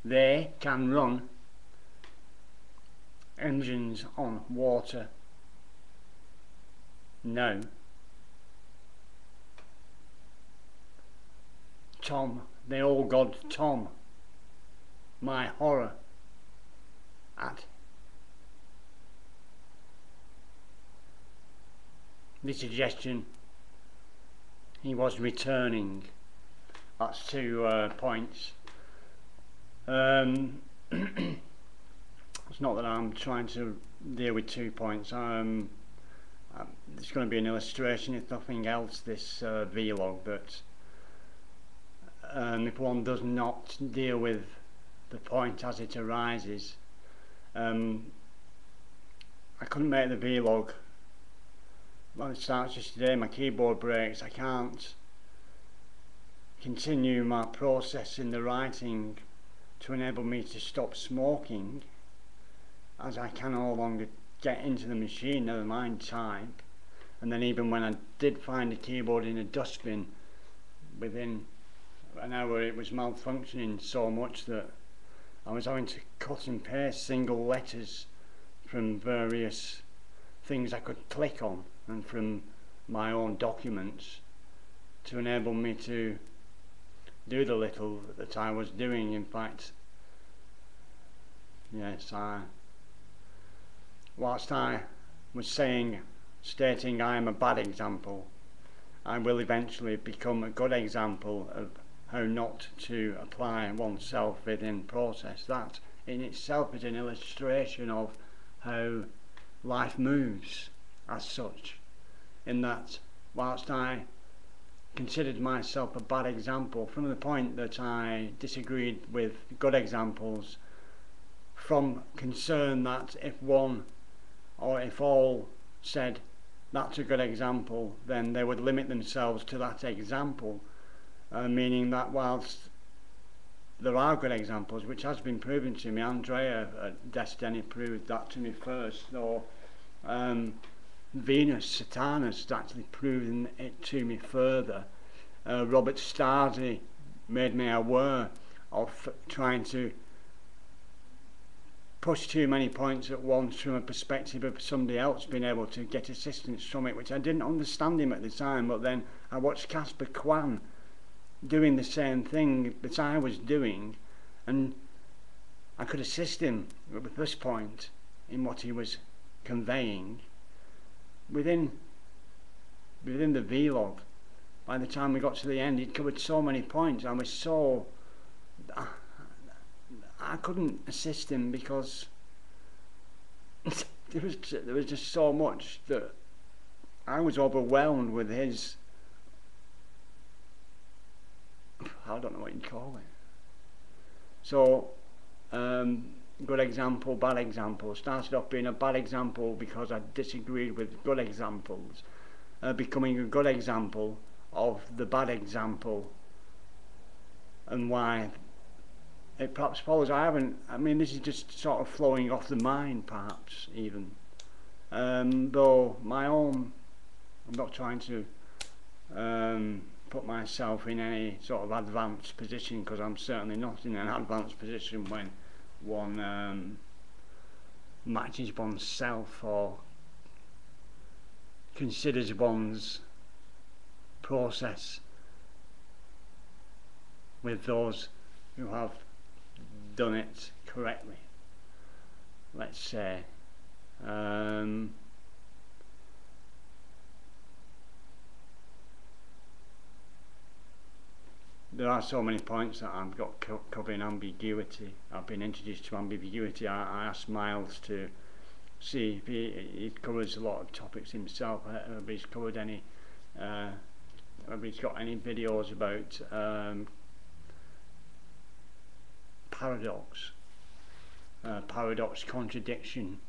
they can run engines on water. No. Tom, the old god Tom, my horror at the suggestion he was returning. That's 2 points. It's not that I'm trying to deal with 2 points. It's going to be an illustration, if nothing else, this vlog, that if one does not deal with the point as it arises, I couldn't make the vlog. Well, it starts just today, my keyboard breaks, I can't continue my process in the writing to enable me to stop smoking, as I can no longer get into the machine, never mind type. And then even when I did find the keyboard in a dustbin, within an hour it was malfunctioning so much that I was having to cut and paste single letters from various things I could click on and from my own documents to enable me to do the little that I was doing. In fact, yes, whilst I was stating I am a bad example, I will eventually become a good example of how not to apply oneself within process. That in itself is an illustration of how life moves as such, in that whilst I considered myself a bad example from the point that I disagreed with good examples, from concern that if one or if all said that's a good example, then they would limit themselves to that example, meaning that whilst there are good examples, which has been proven to me, Andrea at Destiny proved that to me first, though Venus Saturnus actually proved it to me further. Robert Stardy made me aware of trying to push too many points at once from a perspective of somebody else being able to get assistance from it, which I didn't understand him at the time. But then I watched Casper Kwan doing the same thing that I was doing, and I could assist him at this point in what he was conveying within the vlog. By the time we got to the end, he'd covered so many points. I couldn't assist him because there was just so much that I was overwhelmed with his, I don't know what you'd call it. So good example, bad example. Started off being a bad example because I disagreed with good examples, becoming a good example of the bad example, and why it perhaps follows. I mean, this is just sort of flowing off the mind, perhaps, even. Though my own, I'm not trying to put myself in any sort of advanced position, because I'm certainly not in an advanced position when one matches oneself or considers one's process with those who have done it correctly, let's say. There are so many points that I've got covering ambiguity. I've been introduced to ambiguity. I asked Miles to see if he covers a lot of topics himself. If he's covered any, if he's got any videos about paradox, contradiction.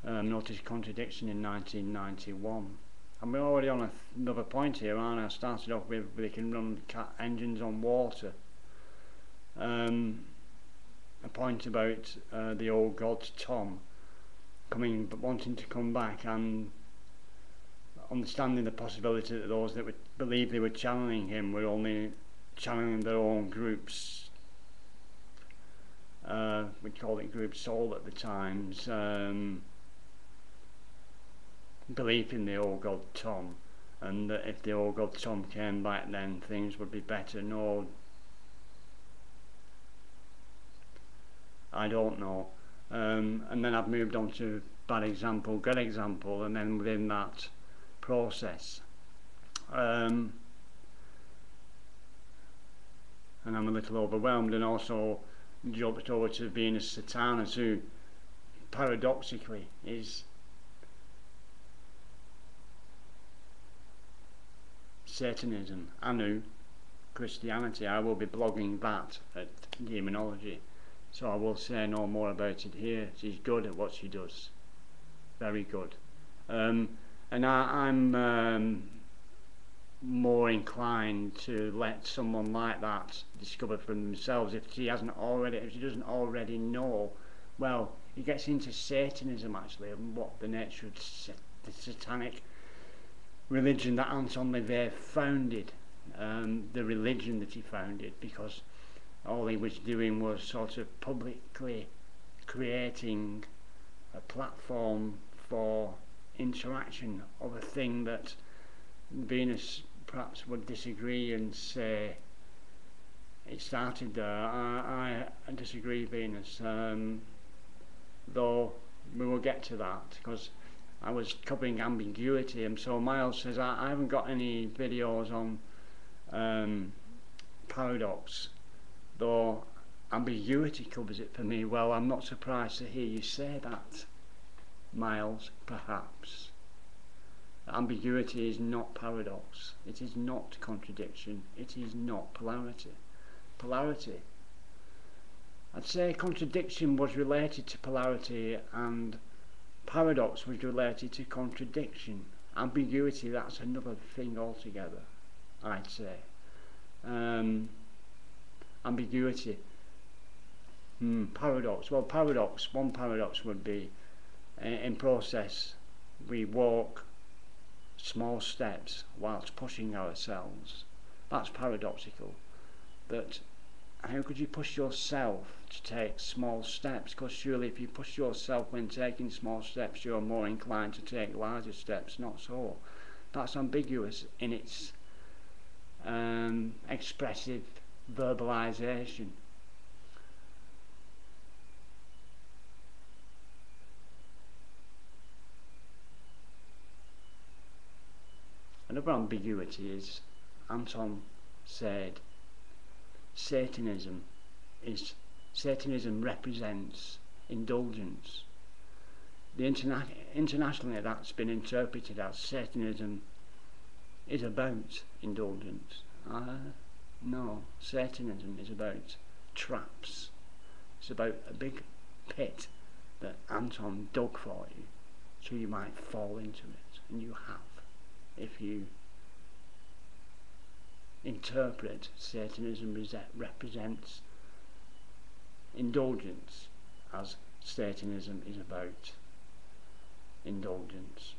Noticed contradiction in 1991. And we're already on another point here, aren't I? I started off with they can run engines on water. A point about the old god Tom wanting to come back, and understanding the possibility that those that would believe they were channeling him were only channeling their own group's we called it Group Soul at the times, belief in the old God Tom, and that if the old God Tom came back then things would be better. No, I don't know. And then I've moved on to bad example, good example, and then within that process and I'm a little overwhelmed, and also jumped over to Venus Satanas, who paradoxically is Satanism, Anu, Christianity. I will be blogging that at Demonology, so I will say no more about it here. She's good at what she does, very good, and I'm more inclined to let someone like that discover for themselves if she doesn't already know. Well, he gets into Satanism actually, and what the nature of the satanic religion that Anton LaVey founded, the religion that he founded, because all he was doing was sort of publicly creating a platform for interaction of a thing that Venus perhaps would disagree and say it started there. I disagree, Venus, though we will get to that, because I was covering ambiguity, and so Miles says I haven't got any videos on paradox, though ambiguity covers it for me. Well, I'm not surprised to hear you say that, Miles. Perhaps ambiguity is not paradox, it is not contradiction, it is not polarity. I'd say contradiction was related to polarity and paradox was related to contradiction. Ambiguity, that's another thing altogether, I'd say. Ambiguity, paradox. Well, one paradox would be in process we walk small steps whilst pushing ourselves. That's paradoxical. But how could you push yourself to take small steps? Because surely if you push yourself when taking small steps, you're more inclined to take larger steps. Not so. That's ambiguous in its expressive verbalization. Another ambiguity is, Anton said, Satanism represents indulgence. Internationally that's been interpreted as Satanism is about indulgence. No, Satanism is about traps. It's about a big pit that Anton dug for you so you might fall into it, and you have, if you interpret Satanism represents indulgence as Satanism is about indulgence.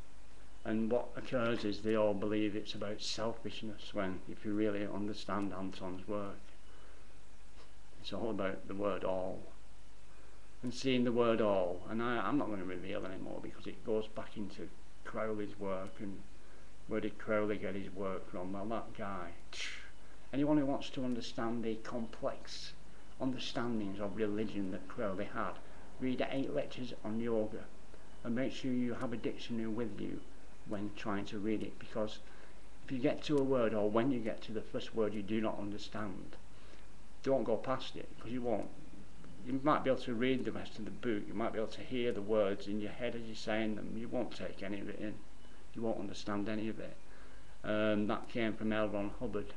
And what occurs is they all believe it's about selfishness, when if you really understand Anton's work, it's all about the word all, and seeing the word all. And I'm not going to reveal anymore because it goes back into Crowley's work, and where did Crowley get his work from? Well, that guy. Anyone who wants to understand the complex understandings of religion that Crowley had, read 8 lectures on yoga, and make sure you have a dictionary with you when trying to read it, because if you get to a word, or when you get to the first word you do not understand, don't go past it, because you won't. You might be able to read the rest of the book, you might be able to hear the words in your head as you're saying them, you won't take any of it in, you won't understand any of it. That came from L. Ron Hubbard.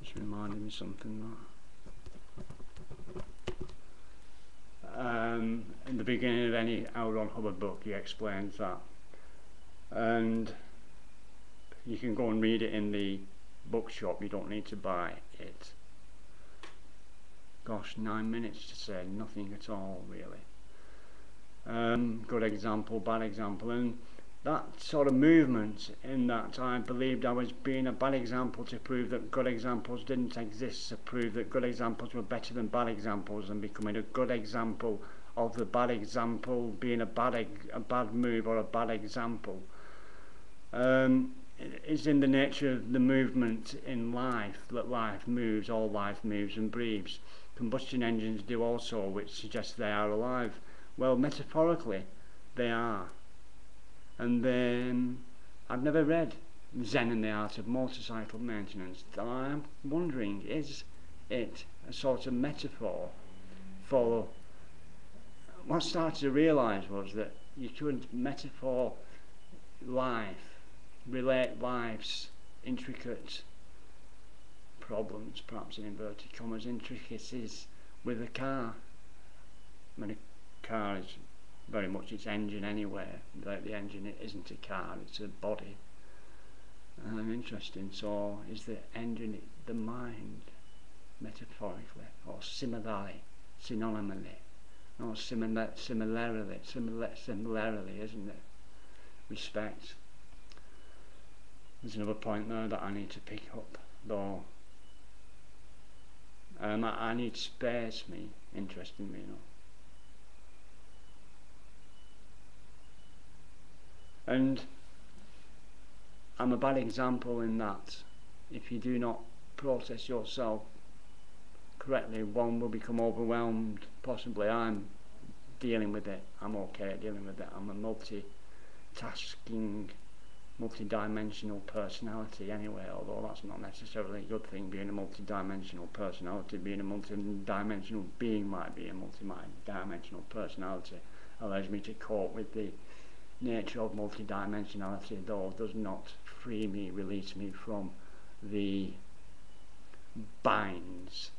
Just reminded me something that in the beginning of any L. Ron Hubbard book he explains that, and you can go and read it in the bookshop, you don't need to buy it. Gosh, 9 minutes to say nothing at all really. Good example, bad example. And that sort of movement, in that I believed I was being a bad example to prove that good examples didn't exist, to prove that good examples were better than bad examples, and becoming a good example of the bad example being a bad move or a bad example. It's in the nature of the movement in life that life moves, all life moves and breathes. Combustion engines do also, which suggests they are alive. Well, metaphorically, they are. And then I've never read Zen and the Art of Motorcycle Maintenance. I'm wondering, is it a sort of metaphor for what I started to realise was that you could metaphor life, relate life's intricate problems, perhaps in inverted commas, intricacies with a car. I mean, a car is very much its engine anyway. Without the engine, it isn't a car, it's a body. Interesting. So is the engine the mind, metaphorically, or similarly, synonymally, or similarly, isn't it? Respect. There's another point there that I need to pick up, though. I need space, interesting me, And I'm a bad example in that if you do not process yourself correctly, one will become overwhelmed. Possibly I'm dealing with it. I'm okay at dealing with it. I'm a multitasking, multi-dimensional personality anyway, although that's not necessarily a good thing, being a multi-dimensional personality. Being a multi-dimensional being might be a multi-dimensional personality. Allows me to cope with the nature of multidimensionality, though does not free me, release me from the binds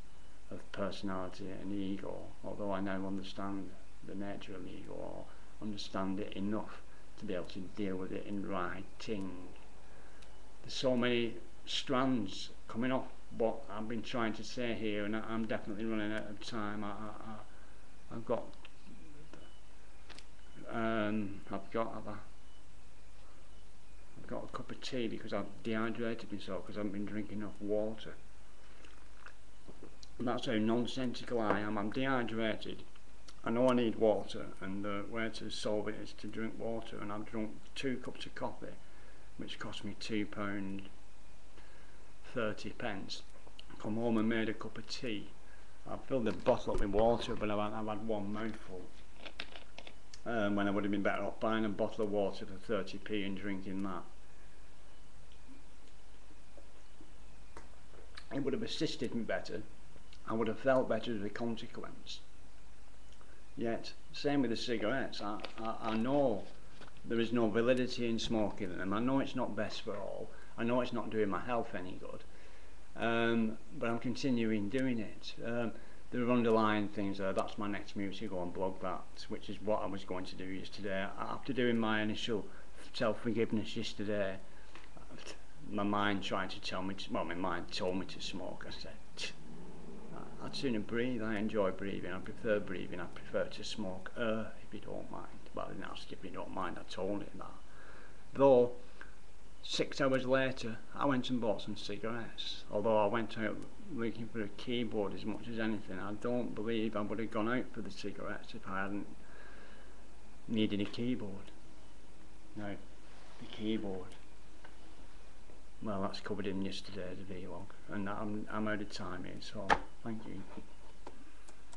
of personality and ego, although I now understand the nature of ego, or understand it enough to be able to deal with it in writing. There's so many strands coming off what I've been trying to say here, and I'm definitely running out of time. I've got a cup of tea because I've dehydrated myself because I haven't been drinking enough water. And that's how nonsensical I am. I'm dehydrated. I know I need water, and the way to solve it is to drink water, and I've drunk 2 cups of coffee, which cost me £2.30. Come home and made a cup of tea. I filled the bottle up with water, but I've had one mouthful. When I would have been better off buying a bottle of water for 30p and drinking that. It would have assisted me better. I would have felt better as a consequence. Yet, same with the cigarettes. I know there is no validity in smoking them. I know it's not best for all. I know it's not doing my health any good. But I'm continuing doing it. There are underlying things there. That's my next move, to go and blog that, which is what I was going to do yesterday. After doing my initial self-forgiveness yesterday, my mind tried to tell me to, well, my mind told me to smoke. I said, I'd sooner breathe. I enjoy breathing. I prefer breathing. I prefer to smoke if you don't mind. Well, I didn't ask if you don't mind. I told it that. Though 6 hours later, I went and bought some cigarettes. Although I went out looking for a keyboard as much as anything, I don't believe I would have gone out for the cigarettes if I hadn't needed a keyboard. Now, the keyboard, well, that's covered in yesterday's vlog, and I'm out of time here, so thank you.